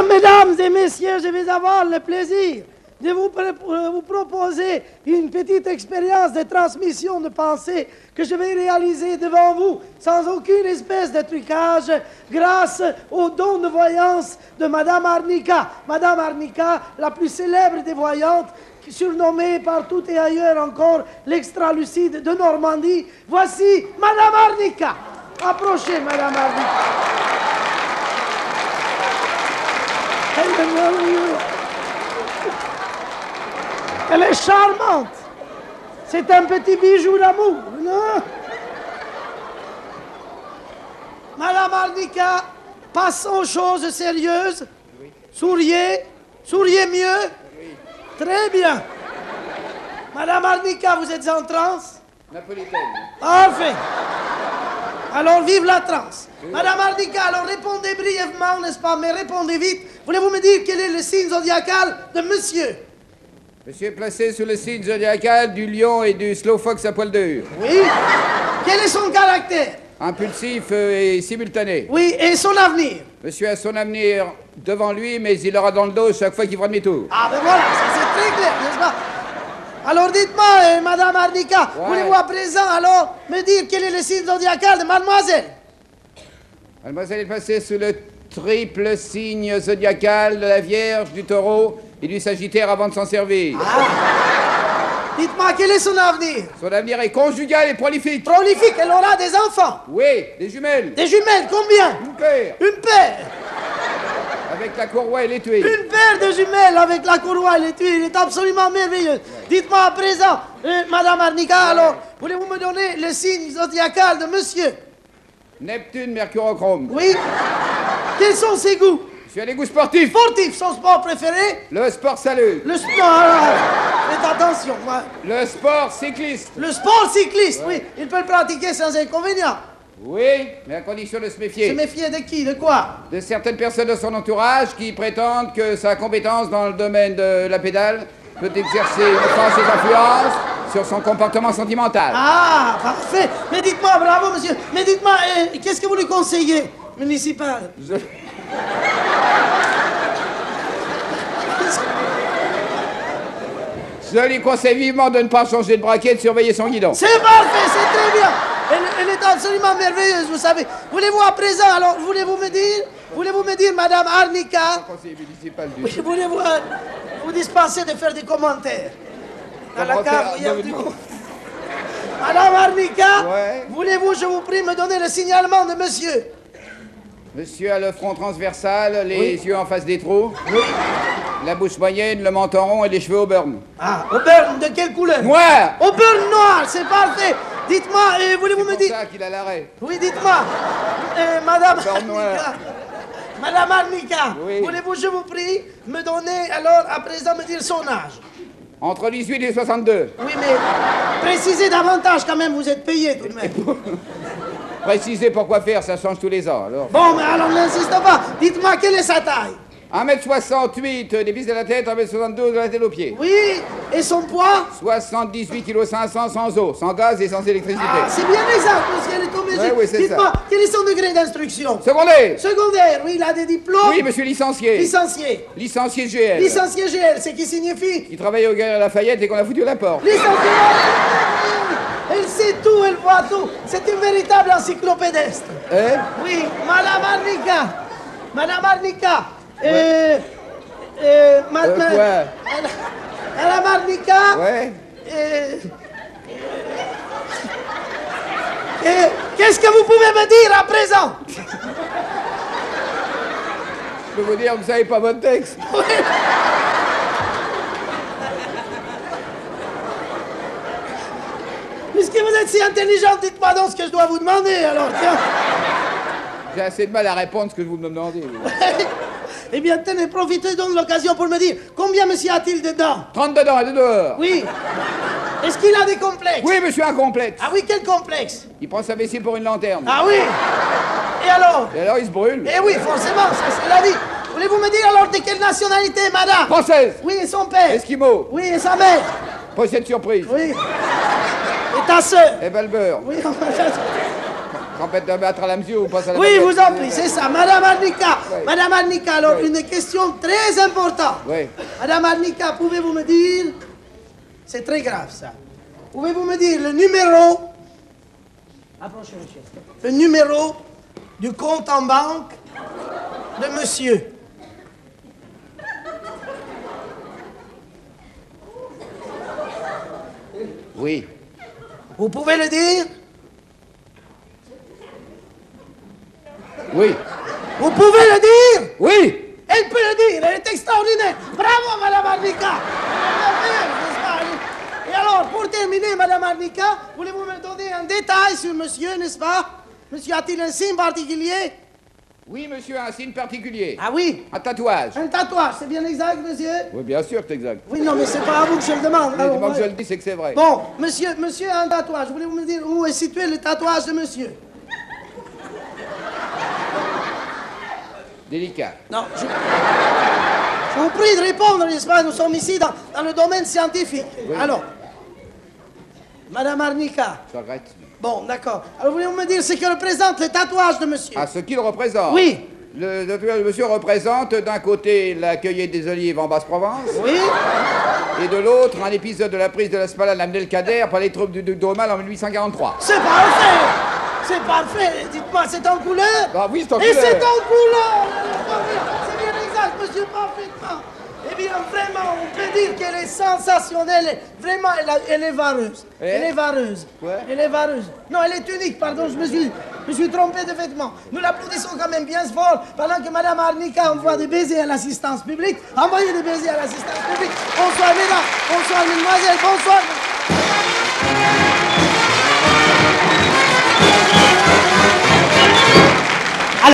mesdames et messieurs, je vais avoir le plaisir de vous proposer une petite expérience de transmission de pensée que je vais réaliser devant vous sans aucune espèce de trucage grâce au don de voyance de Madame Arnica. Madame Arnica, la plus célèbre des voyantes, surnommée partout et ailleurs encore l'extra-lucide de Normandie. Voici Madame Arnica. Approchez, Madame Arnica. Elle est charmante. C'est un petit bijou d'amour, non? Madame Arnica, passons aux choses sérieuses. Oui. Souriez. Souriez mieux. Oui. Très bien. Madame Arnica, vous êtes en transe? Napolitaine. Parfait. Alors, vive la transe. Oui. Madame Arnica, alors répondez brièvement, n'est-ce pas? Mais répondez vite. Voulez-vous me dire quel est le signe zodiacal de monsieur? Monsieur est placé sous le signe zodiacal du lion et du slow fox à poil dur. Oui. Quel est son caractère? Impulsif et simultané. Oui, et son avenir? Monsieur a son avenir devant lui, mais il aura dans le dos chaque fois qu'il fera demi-tour. Ah ben voilà, ça c'est très clair, n'est-ce pas? Alors dites-moi, Madame Arnica, ouais. Voulez-vous à présent alors me dire quel est le signe zodiacal de mademoiselle? Mademoiselle est placée sous le triple signe zodiacal de la Vierge, du Taureau et du Sagittaire avant de s'en servir. Ah. Dites-moi, quel est son avenir? Son avenir est conjugal et prolifique. Prolifique, elle aura des enfants? Oui, des jumelles. Des jumelles, combien? Une paire. Une paire? Avec la courroie et l'étui. Une paire de jumelles avec la courroie et l'étui, il est absolument merveilleux. Ouais. Dites-moi à présent, Madame Arnica, alors, voulez-vous me donner le signe zodiacal de monsieur? Neptune, mercurochrome. Oui. Quels sont ses goûts? Je suis à des goûts sportifs. Sportif, son sport préféré? Le sport salut. Le sport, faites attention. Moi. Le sport cycliste. Le sport cycliste, ouais. Oui. Il peut le pratiquer sans inconvénient. Oui, mais à condition de se méfier. Se méfier de qui? De quoi? De certaines personnes de son entourage qui prétendent que sa compétence dans le domaine de la pédale peut exercer une forte influence sur son comportement sentimental. Ah, parfait. Mais dites-moi, bravo, monsieur. Mais dites-moi, qu'est-ce que vous lui conseillez, municipal? Je lui conseille vivement de ne pas changer de braquet et de surveiller son guidon. C'est parfait, c'est très bien. Elle est absolument merveilleuse, vous savez. Voulez-vous à présent, alors, voulez-vous me dire, Madame Arnica, conseiller municipal du... Oui, voulez-vous vous dispenser de faire des commentaires dans la cave, il y a du... Madame Arnica, ouais. Voulez-vous, je vous prie, me donner le signalement de monsieur? Monsieur a le front transversal, les yeux en face des trous. Oui. La bouche moyenne, le menton rond et les cheveux au burn. Ah, au burn, de quelle couleur? Noir. Au burn noir, c'est parfait. Dites-moi, voulez-vous me dire... C'est pour ça qu'il a l'arrêt. Oui, dites-moi, Madame Arnica. Madame Arnica, oui. Voulez-vous, je vous prie, me donner, alors, à présent, me dire son âge? Entre 18 et 62. Oui, mais précisez davantage quand même, vous êtes payé tout de même. Précisez pourquoi faire, ça change tous les ans, alors. Bon, mais alors n'insiste pas. Dites-moi, quelle est sa taille? 1m68 des vis de la tête, 1m72 de la tête aux pieds. Oui, et son poids? 78 kg 500 sans eau, sans gaz et sans électricité. Ah, c'est bien exact, parce qu'elle est tombée. Oui, c'est ça. Dites-moi, quel est son degré d'instruction? Secondaire. Secondaire, oui, il a des diplômes? Oui, monsieur licencié. Licencié. Licencié GL. Licencié GL, c'est qui signifie? Il travaille au Galeries Lafayette et qu'on a foutu à la porte. Licencié. Elle sait tout, elle voit tout. C'est une véritable encyclopédiste. Hein? Oui, Madame Arnica. Madame Arnica. Madame Arnica. Ouais. Qu'est-ce que vous pouvez me dire à présent? Je peux vous dire que vous savez pas votre texte. Oui. Puisque vous êtes si intelligente, dites-moi donc ce que je dois vous demander, alors, tiens. J'ai assez de mal à répondre ce que vous me demandez. Eh bien, tenez, profitez donc de l'occasion pour me dire, combien monsieur a-t-il de dents? 32 dents et de dehors. Oui. Est-ce qu'il a des complexes? Oui, monsieur, un complexe. Ah oui, quel complexe? Il prend sa vessie pour une lanterne. Ah oui. Et alors? Et alors, il se brûle. Eh oui, forcément, ça c'est la vie. Voulez-vous me dire alors de quelle nationalité, madame? Française. Oui, et son père? Esquimau. Oui, et sa mère? Prochaine surprise. Oui. Et ta sœur? Et ben le beurre. Oui, Trempette de battre à la mesure ou passe à la Oui, baguette. vous en prie, c'est ça. Madame Arnica, Oui. Madame Arnica, alors Oui. une question très importante. Oui. Madame Arnica, pouvez-vous me dire, c'est très grave ça, pouvez-vous me dire le numéro, approchez monsieur, le numéro du compte en banque de monsieur? Oui. Vous pouvez le dire? Oui. Vous pouvez le dire? Oui. Elle peut le dire, elle est extraordinaire. Bravo, Madame Arnica. Et alors, pour terminer, Madame Arnica, voulez-vous me donner un détail sur monsieur, n'est-ce pas? Monsieur a-t-il un signe particulier? Oui, monsieur, un signe particulier. Ah oui, Un tatouage. un tatouage, c'est bien exact, monsieur? Oui, bien sûr que c'est exact. Oui, non, mais c'est pas à vous que je le demande. Mais Alors, du moment que je ouais. le dis, c'est que c'est vrai. Bon, monsieur a un tatouage. Voulez-vous me dire où est situé le tatouage de monsieur? Délicat. Non, je vous prie de répondre, n'est-ce pas? Nous sommes ici dans le domaine scientifique. Oui. Alors, Madame Arnica. J'arrête. Bon, d'accord. Alors, voulez-vous me dire ce que représente le tatouage de monsieur? Ah, ce qu'il représente. Oui. Le tatouage de monsieur représente d'un côté la cueillette des olives en Basse-Provence Oui. et de l'autre un épisode de la prise de l'Espalade d'Abdelkader par les troupes du duc d'Aumale en 1843. C'est parfait. C'est parfait. Dites-moi, c'est en couleur? Ah oui, c'est en Et couleur. c'est en couleur. C'est bien exact, monsieur, parfaitement. Eh bien, vraiment, on peut dire qu'elle est sensationnelle. Vraiment, elle est vareuse. Eh? Elle est vareuse. Ouais. Elle est vareuse. Non, elle est unique, pardon, je me suis trompé de vêtements. Nous l'applaudissons quand même bien fort pendant que Madame Arnica envoie des baisers à l'assistance publique. Envoyez des baisers à l'assistance publique. Bonsoir, mesdames. Bonsoir, mesdemoiselles. Bonsoir.